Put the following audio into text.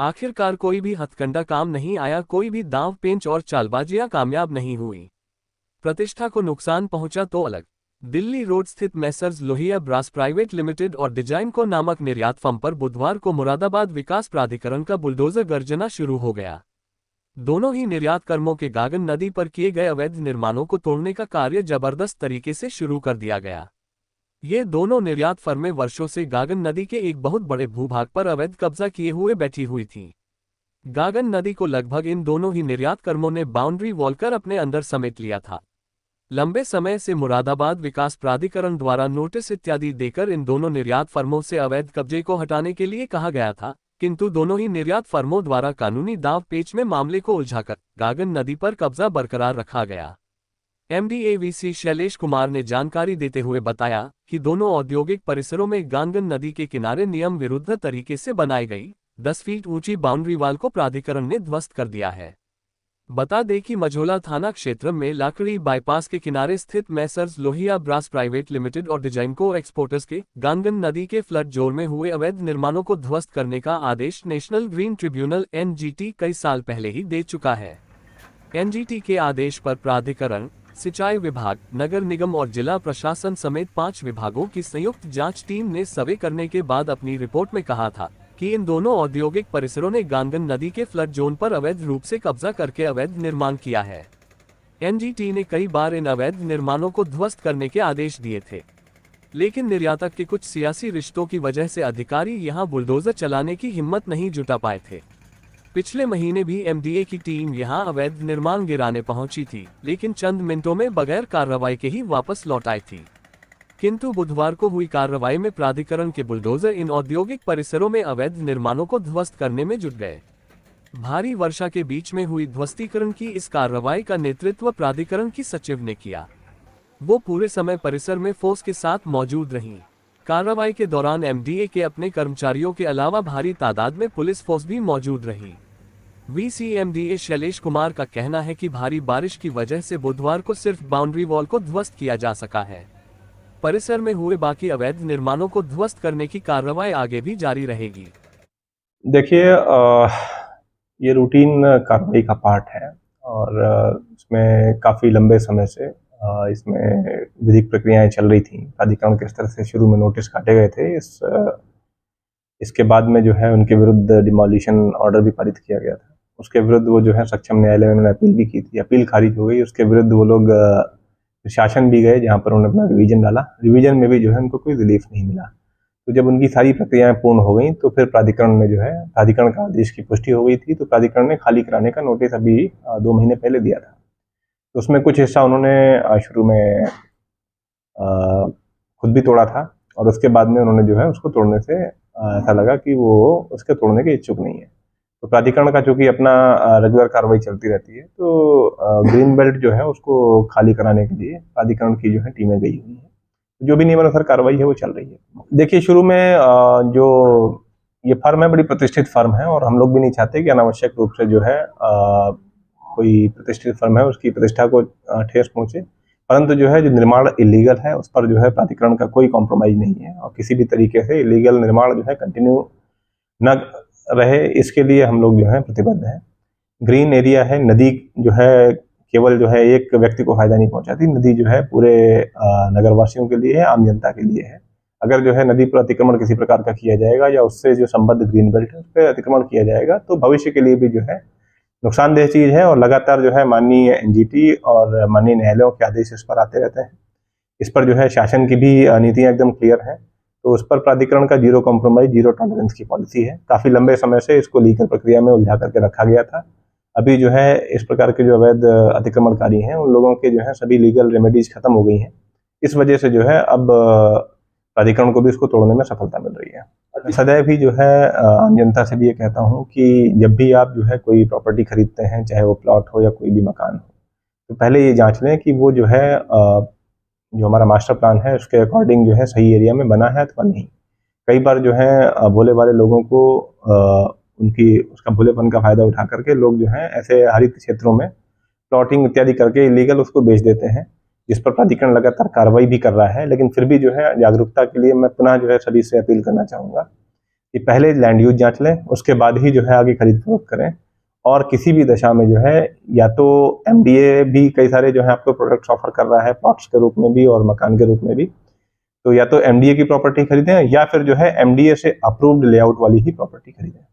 आखिरकार कोई भी हथकंडा काम नहीं आया, कोई भी दांव पेंच और चालबाजियां कामयाब नहीं हुई। प्रतिष्ठा को नुकसान पहुंचा तो अलग। दिल्ली रोड स्थित messrs Lohia brass private limited और डिजाइनको नामक निर्यात फर्म पर बुधवार को मुरादाबाद विकास प्राधिकरण का बुलडोजर गर्जना शुरू हो गया। दोनों ही निर्यात कर्मों के गागन नदी पर किए गए अवैध निर्माणों को तोड़ने का कार्य जबरदस्त तरीके से शुरू कर दिया गया। ये दोनों निर्यात फर्में वर्षों से गागन नदी के एक बहुत बड़े भूभाग पर अवैध कब्जा किए हुए बैठी हुई थीं। गागन नदी को लगभग इन दोनों ही निर्यात कर्मों ने बाउंड्री वॉल कर अपने अंदर समेट लिया था। लंबे समय से मुरादाबाद विकास प्राधिकरण द्वारा नोटिस इत्यादि देकर इन दोनों निर्यात फर्मों से अवैध कब्जे को हटाने के लिए कहा गया था, किंतु दोनों ही निर्यात फर्मों द्वारा कानूनी दांव पेच में मामले को उलझाकर गागन नदी पर कब्जा बरकरार रखा गया। एमडीएवीसी शैलेश कुमार ने जानकारी देते हुए बताया कि दोनों औद्योगिक परिसरों में गागन नदी के किनारे नियम विरुद्ध तरीके से बनाई गई 10 फीट ऊंची बाउंड्री वाल को प्राधिकरण ने ध्वस्त कर दिया है। बता दें कि मझोला थाना क्षेत्र में लाकड़ी बाईपास के किनारे स्थित messrs Lohia brass private limited और डिजाइनको एक्सपोर्टर्स के गागन नदी के फ्लड जोन में हुए अवैध निर्माणों को ध्वस्त करने का आदेश नेशनल ग्रीन ट्रिब्यूनल एनजीटी कई साल पहले ही दे चुका है। एनजीटी के आदेश पर प्राधिकरण, सिंचाई विभाग, नगर निगम और जिला प्रशासन समेत 5 विभागों की संयुक्त जांच टीम ने सर्वे करने के बाद अपनी रिपोर्ट में कहा था कि इन दोनों औद्योगिक परिसरों ने गागन नदी के फ्लड जोन पर अवैध रूप से कब्जा करके अवैध निर्माण किया है। एनजीटी ने कई बार इन अवैध निर्माणों को ध्वस्त करने के आदेश दिए थे, लेकिन निर्यातक के कुछ सियासी रिश्तों की वजह से अधिकारी यहां बुलडोजर चलाने की हिम्मत नहीं जुटा पाए थे। पिछले महीने भी एमडीए की टीम यहां अवैध निर्माण गिराने पहुंची थी, लेकिन चंद मिनटों में बगैर कार्रवाई के ही वापस लौट आई थी। किंतु बुधवार को हुई कार्रवाई में प्राधिकरण के बुलडोजर इन औद्योगिक परिसरों में अवैध निर्माणों को ध्वस्त करने में जुट गए। भारी वर्षा के बीच में हुई ध्वस्तीकरण की इस कार्रवाई का नेतृत्व प्राधिकरण की सचिव ने किया। वो पूरे समय परिसर में फोर्स के साथ मौजूद रहीं। कार्रवाई के दौरान एमडीए के अपने कर्मचारियों के अलावा भारी तादाद में पुलिस फोर्स भी मौजूद रही। वीसीएमडीए शैलेश कुमार का कहना है कि भारी बारिश की वजह से बुधवार को सिर्फ बाउंड्री वॉल को ध्वस्त किया जा सका है। परिसर में हुए बाकी अवैध निर्माणों को ध्वस्त करने की कार्रवाई आगे भी जारी रहेगी। देखिए, ये रूटीन कार्रवाई का पार्ट है और इसमें काफ़ी लंबे समय से इसमें विधिक प्रक्रियाएं चल रही थी। प्राधिकरण के स्तर से शुरू में नोटिस काटे गए थे। इसके बाद में जो है उनके विरुद्ध डिमोलिशन ऑर्डर भी पारित किया गया था। उसके विरुद्ध वो जो है सक्षम न्यायालय में उन्होंने अपील भी की थी। अपील खारिज हो गई। उसके विरुद्ध वो लोग शासन भी गए, जहाँ पर उन्होंने अपना रिवीजन डाला। रिवीजन में भी जो है उनको कोई रिलीफ नहीं मिला। तो जब उनकी सारी प्रक्रियाएं पूर्ण हो गई तो फिर प्राधिकरण में जो है प्राधिकरण का आदेश की पुष्टि हो गई थी। तो प्राधिकरण ने खाली कराने का नोटिस अभी 2 महीने पहले दिया था। तो उसमें कुछ हिस्सा उन्होंने शुरू में खुद भी तोड़ा था और उसके बाद में उन्होंने जो है उसको तोड़ने से ऐसा लगा कि वो उसके तोड़ने के इच्छुक नहीं है। तो प्राधिकरण का चूंकि अपना रेगुलर कार्रवाई चलती रहती है, तो ग्रीन बेल्ट जो है उसको खाली कराने के लिए प्राधिकरण की जो है टीमें गई हुई हैं। जो भी नियमानुसार कार्रवाई है वो चल रही है। देखिए, शुरू में जो ये फर्म है बड़ी प्रतिष्ठित फर्म है और हम लोग भी नहीं चाहते कि अनावश्यक रूप से जो है कोई प्रतिष्ठित फर्म है उसकी प्रतिष्ठा को ठेस पहुंचे। परंतु जो है जो निर्माण इलीगल है उस पर जो है प्राधिकरण का कोई कॉम्प्रोमाइज नहीं है और किसी भी तरीके से इलीगल निर्माण जो है कंटिन्यू न रहे, इसके लिए हम लोग जो है प्रतिबद्ध हैं। ग्रीन एरिया है, नदी जो है केवल जो है एक व्यक्ति को फायदा नहीं पहुंचाती। नदी जो है पूरे नगरवासियों के लिए है, आम जनता के लिए है। अगर जो है नदी पर अतिक्रमण किसी प्रकार का किया जाएगा या उससे जो संबद्ध ग्रीन बेल्ट है उस पर अतिक्रमण किया जाएगा तो भविष्य के लिए भी जो है नुकसानदेह चीज है। और लगातार जो है माननीय एनजीटी और माननीय न्यायालयों के आदेश इस पर आते रहते हैं। इस पर जो है शासन की भी नीतियां एकदम क्लियर हैं। तो उस पर प्राधिकरण का जीरो कॉम्प्रोमाइज, जीरो टॉलरेंस की पॉलिसी है। काफी लंबे समय से इसको लीगल प्रक्रिया में उलझा करके रखा गया था। अभी जो है इस प्रकार के जो अवैध अतिक्रमणकारी हैं उन लोगों के जो है सभी लीगल रेमेडीज खत्म हो गई हैं। इस वजह से जो है अब प्राधिकरण को भी इसको तोड़ने में सफलता मिल रही है। सदैव ही जो है आम जनता से भी ये कहता हूँ कि जब भी आप जो है कोई प्रॉपर्टी खरीदते हैं, चाहे वो प्लॉट हो या कोई भी मकान हो, तो पहले ये जांच लें कि वो जो है जो हमारा मास्टर प्लान है उसके अकॉर्डिंग जो है सही एरिया में बना है अथवा नहीं। कई बार जो है भोले वाले लोगों को उनकी उसका भोलेपन का फायदा उठा करके लोग जो है ऐसे हरित क्षेत्रों में प्लॉटिंग इत्यादि करके इलीगल उसको बेच देते हैं, जिस पर प्राधिकरण लगातार कार्रवाई भी कर रहा है। लेकिन फिर भी जो है जागरूकता के लिए मैं पुनः जो है सभी से अपील करना चाहूँगा कि पहले लैंड यूज जांच लें, उसके बाद ही जो है आगे खरीद फरोख्त करें। और किसी भी दशा में जो है या तो एमडीए भी कई सारे जो है आपको प्रोडक्ट्स ऑफर कर रहा है, प्लॉट्स के रूप में भी और मकान के रूप में भी। तो या तो एमडीए की प्रॉपर्टी खरीदें या फिर जो है एमडीए से अप्रूव्ड लेआउट वाली ही प्रॉपर्टी खरीदें।